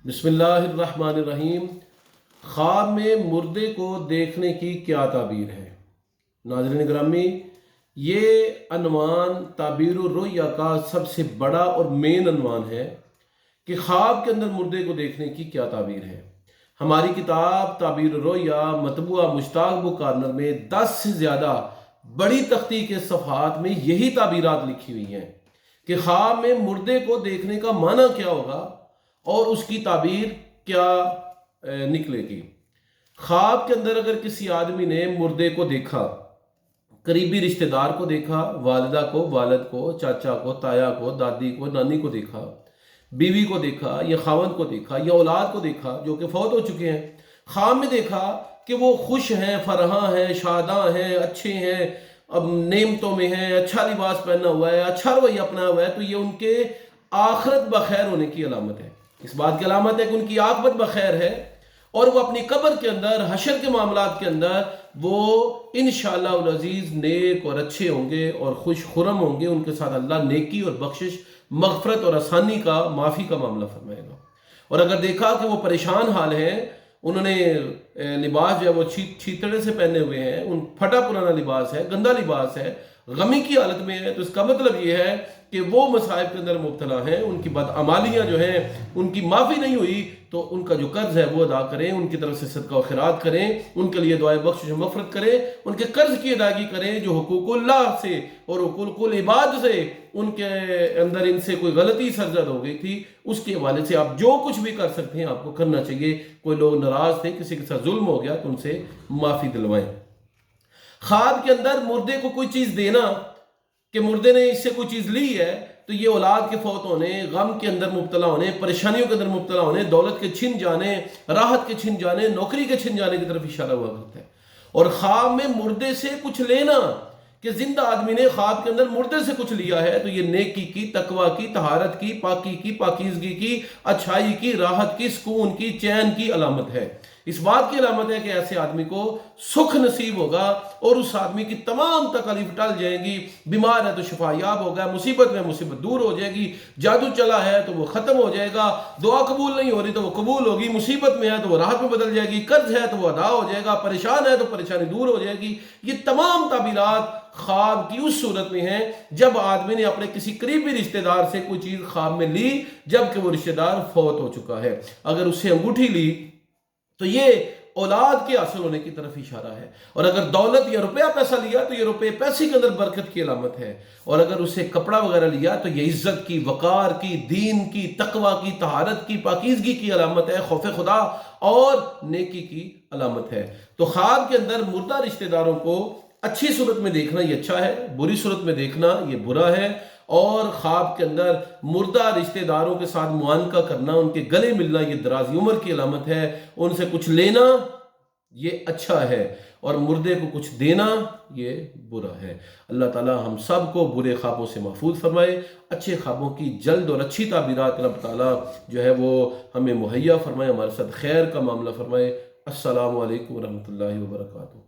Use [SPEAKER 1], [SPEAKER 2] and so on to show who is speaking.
[SPEAKER 1] बिस्मिल्लाहिर्रहमानिर्रहीम। ख्वाब में मुर्दे को देखने की क्या ताबीर है। नाज़रीन ग्रामी, ये अनवान ताबीर रुया का सबसे बड़ा और मेन अनवान है कि ख्वाब के अंदर मुर्दे को देखने की क्या ताबीर है। हमारी किताब ताबीर रुया मतबूआ मुश्ताक बुक कॉर्नर में 10 से ज़्यादा बड़ी तख्ती के सफ़हात में यही ताबीरात लिखी हुई हैं कि ख्वाब में मुर्दे को देखने का माना क्या होगा और उसकी ताबीर क्या निकलेगी। ख्वाब के अंदर अगर किसी आदमी ने मुर्दे को देखा, करीबी रिश्तेदार को देखा, वालिदा को, वालिद को, चाचा को, ताया को, दादी को, नानी को देखा, बीवी को देखा या खावंद को देखा या औलाद को देखा जो कि फौत हो चुके हैं, ख्वाब में देखा कि वो खुश हैं, फरहा हैं, शादा हैं, अच्छे हैं, अब नेमतों में हैं, अच्छा लिबास पहना हुआ है, अच्छा रवैया अपनाया हुआ है, तो ये उनके आखिरत बखैर होने की अलामत है। इस बात की अलामत है कि उनकी आखिरत बखैर है और वो अपनी कब्र के अंदर, हशर के मामलात के अंदर वो इंशाअल्लाह उल अजीज नेक और अच्छे होंगे और खुश खुरम होंगे। उनके साथ अल्लाह नेकी और बख्शिश, मगफरत और आसानी का, माफ़ी का मामला फरमाएगा। और अगर देखा कि वो परेशान हाल है, उन्होंने लिबास जो है वो छीतड़े से पहने हुए हैं, उन फटा पुराना लिबास है, गंदा लिबास है, गमी की हालत में है, तो इसका मतलब ये है कि वो मसाइब के अंदर मुब्तला हैं, उनकी बदअमालियाँ जो हैं उनकी माफ़ी नहीं हुई, तो उनका जो कर्ज है वो अदा करें, उनकी तरफ से सदका और खैरात करें, उनके लिए दुआए बख्शिश और मग़फ़िरत करें, उनके कर्ज की अदायगी करें जो हुकूकुल्लाह से और हुकूकुल इबाद से उनके अंदर इनसे कोई गलती सरजद हो गई थी, उसके हवाले से आप जो कुछ भी कर सकते हैं आपको करना चाहिए। कोई लोग नाराज़ थे, किसी के साथ जुल्म हो गया तो उनसे माफ़ी दिलवाएं। ख्वाब के अंदर मुर्दे को कोई चीज़ देना कि मुर्दे ने इससे कोई चीज़ ली है, तो ये औलाद के फौत होने, गम के अंदर मुब्तला होने, परेशानियों के अंदर मुब्तला होने, दौलत के छिन जाने, राहत के छिन जाने, नौकरी के छिन जाने की तरफ इशारा हुआ करता है। और ख्वाब में मुर्दे से कुछ लेना कि जिंदा आदमी ने ख्वाब के अंदर मुर्दे से कुछ लिया है, तो ये नेकी की, तकवा की, तहारत की, पाकी की, पाकीज़गी की, अच्छाई की, राहत की, सुकून की, चैन की अलामत है। इस बात की अलामत है कि ऐसे आदमी को सुख नसीब होगा और उस आदमी की तमाम तकलीफ टल जाएंगी। बीमार है तो शिफायाब होगा, मुसीबत में मुसीबत दूर हो जाएगी, जादू चला है तो वो ख़त्म हो जाएगा, दुआ कबूल नहीं हो रही तो वो कबूल होगी, मुसीबत में है तो वो राहत में बदल जाएगी, कर्ज है तो वो अदा हो जाएगा, परेशान है तो परेशानी दूर हो जाएगी। ये तमाम ताबीरात ख्वाब की उस सूरत में है जब आदमी ने अपने किसी करीबी रिश्तेदार से कोई चीज़ ख्वाब में ली जबकि वो रिश्तेदार फौत हो चुका है। अगर उससे अंगूठी ली तो ये औलाद के हासिल होने की तरफ इशारा है, और अगर दौलत या रुपया पैसा लिया तो ये रुपये पैसे के अंदर बरकत की अलामत है, और अगर उसे कपड़ा वगैरह लिया तो ये इज्जत की, वकार की, दीन की, तकवा की, तहारत की, पाकीज़गी की अलामत है, खौफ खुदा और नेकी की अलामत है। तो ख्वाब के अंदर मुर्दा रिश्तेदारों को अच्छी सूरत में देखना ये अच्छा है, बुरी सूरत में देखना ये बुरा है। और ख्वाब के अंदर मुर्दा रिश्तेदारों के साथ मुआनका करना, उनके गले मिलना ये दराज़ी उम्र की अलामत है। उनसे कुछ लेना ये अच्छा है और मुर्दे को कुछ देना ये बुरा है। अल्लाह ताला हम सब को बुरे ख्वाबों से महफूज फरमाए, अच्छे ख्वाबों की जल्द और अच्छी ताबीरात रब ताला जो है वो हमें मुहैया फरमाए, हमारे साथ खैर का मामला फरमाए। अस्सलामु अलैकुम व रहमतुल्लाहि व बरकातुहू।